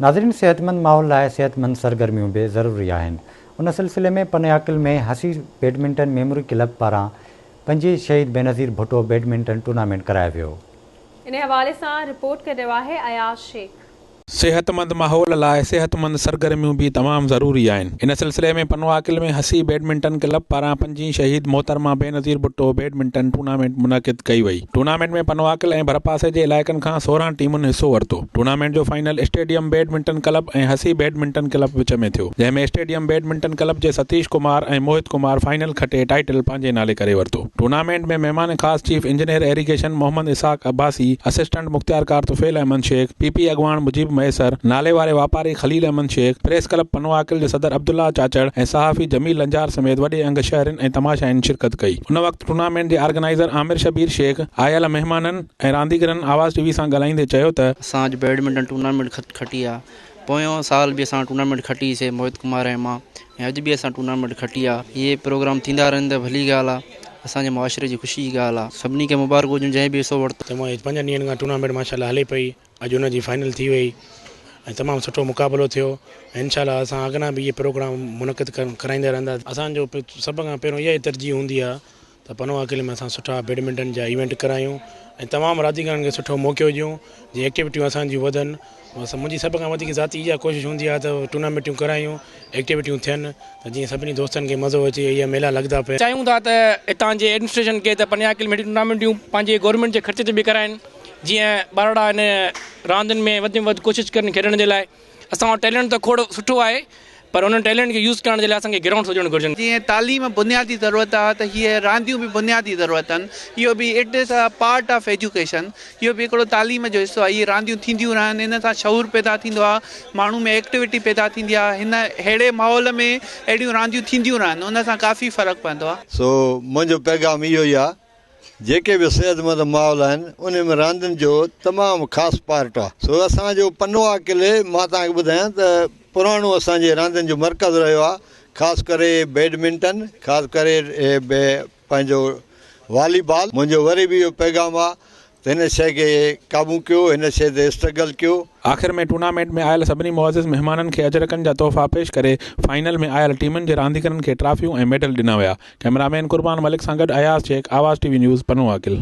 नाज़रीन, सेहतमंद माहौल लाइ सेहतमंद सरगर्मियों भी ज़रूरी आहिनि। उन सिलसिले में पनियाकिल में हसी बैडमिंटन मेमोरी क्लब पारां 5 शहीद बेनज़ीर भुट्टो बैडमिंटन टूर्नामेंट करायो वियो। इन हवाले से रिपोर्ट कर रहा है अयाज शेख। सेहतमंद माहौल लाइ सेहतमंद सरगर्मियों भी तमाम ज़रूरी आहिनि। इन सिलसिले में पनवाकिल में हसी बैडमिंटन क्लब पारां 5 शहीद मोहतरमा बेनज़ीर भुट्टो बैडमिंटन टूर्नामेंट मुनक़िद कई वई। टूर्नामेंट में पनवाकिल ऐं भरपासे जे इलाइक़नि खां 16 टीमुनि हिस्सो वरितो। टूर्नामेंट जो फाइनल स्टेडियम बैडमिंटन क्लब ऐं हसी बैडमिंटन क्लब विच में थियो, जंहिंमें स्टेडियम बैडमिंटन क्लब जे सतीश कुमार ऐं मोहित कुमार फाइनल खटे टाइटल पंहिंजे नाले करे वरितो। टूर्नामेंट में महिमान ख़ासि chief engineer irrigation Mohammad Ishaq Abbasi, assistant मुख्तियारकार तुफेल अहमद शेख, पीपी अगवान मुजीब मैसर, नाले वारे वापारी खलील अहमद शेख, प्रेस क्लब पनवाकिल जे सदर अब्दुल्ला चाचड़ ऐं सहाफ़ी जमील लंजार समेत वॾे अंग शहरनि ऐं तमाशाइनि शिरकत कई। उन वक़्तु टूर्नामेंट जे ऑर्गेनाइज़र आमिर शबीर शेख आयल महिमाननि ऐं रांदीगरनि आवाज़ टीवी सां ॻाल्हाईंदे चयो त असां अॼु बैडमिंटन टूर्नामेंट खटी आहे। पोयों साल भी असां टूर्नामेंट खटीसीं मोहित कुमार ऐं मां, ऐं अॼु बि असां टूर्नामेंट खटी आहे। इहे प्रोग्राम थींदा रहनि त भली ॻाल्हि आहे, असांजे मुआशरे जी ख़ुशी जी ॻाल्हि आहे। सभिनी खे मुबारक हुजनि जंहिं बि हिसो वरितो। तमामु 5 ॾींहंनि खां टूर्नामेंट माशाल्लाह हले पई, अॼु हुनजी फाइनल थी वई ऐं तमामु सुठो मुक़ाबिलो थियो। इंशाल्लाह असां अॻियां बि इहे प्रोग्राम मुनक़िद कराईंदा रहंदा। असांजो सभ खां पहिरियों इहा ई तरजीह हूंदी आहे त पनवाकिल में असां सुठा बैडमिंटन जा इवेंट करायूं ऐं तमामु रांदीगरनि खे सुठो मौक़ो ॾियूं, जीअं एक्टिविटियूं असांजियूं वधनि। मुंहिंजी सभ खां वधीक ज़ाती इहा कोशिशि हूंदी आहे त टूर्नामेंटूं करायूं, एक्टिविटियूं थियनि त जीअं सभिनी दोस्तनि खे मज़ो अचे। इहा मेला लॻंदा पिया। चाहियूं था त हितां जे एडमिनिस्ट्रेशन खे त पनवाकिल में टूर्नामेंटूं पंहिंजे गवर्नमेंट जे ख़र्चे ते बि कराइनि, जीअं ॿारड़ा इन रांदियुनि में वधि में वधि कोशिशि कनि खेॾण जे लाइ। असां वटि टैलेंट त खोड़ सुठो आहे, पर उन टैलेंट खे यूज़ करण जे लाइ असांखे ग्राउंड हुजणु घुरिजनि। जीअं तालीम बुनियादी ज़रूरत आहे त हीअ रांदियूं बि बुनियादी ज़रूरत आहिनि। इहो बि it is a part of education. इहो बि हिकिड़ो तालीम जो हिसो आहे। इहे रांदियूं थींदियूं रहनि, इन सां शऊर पैदा थींदो आहे, माण्हू में एक्टिविटी पैदा थींदी आहे। हिन अहिड़े माहौल में अहिड़ियूं रांदियूं थींदियूं रहनि, उन सां काफ़ी फ़र्क़ु पवंदो आहे। सो मुंहिंजो पैगाम इहो ई आहे, जेके बि सेहतमंद माहौल आहिनि उन में रांदियुनि जो तमामु ख़ासि पार्ट आहे। सो असांजो पनवाकिल, मां तव्हांखे ॿुधायां त पुराणो असांजे रांदियुनि जो मर्कज़ रहियो आहे, ख़ासि करे बैडमिंटन, ख़ासि करे पंहिंजो वॉलीबॉल। मुंहिंजो वरी बि इहो पैगाम आहे त हिन शइ खे क़ाबू कयो, हिन शइ ते स्ट्रगल कयो। आख़िर में टूर्नामेंट में आयल सभिनी मुअज़्ज़िज़ महिमाननि खे अजरकनि जा तोहफ़ा पेश करे फाइनल में आयल टीमुनि जे रांदीगरनि खे ट्रॉफियूं ऐं मेडल ॾिना विया। कैमरामैन कुर्बान मलिक सां गॾु अयाज़ शेख, आवाज़ टीवी न्यूज़, पनवाकिल।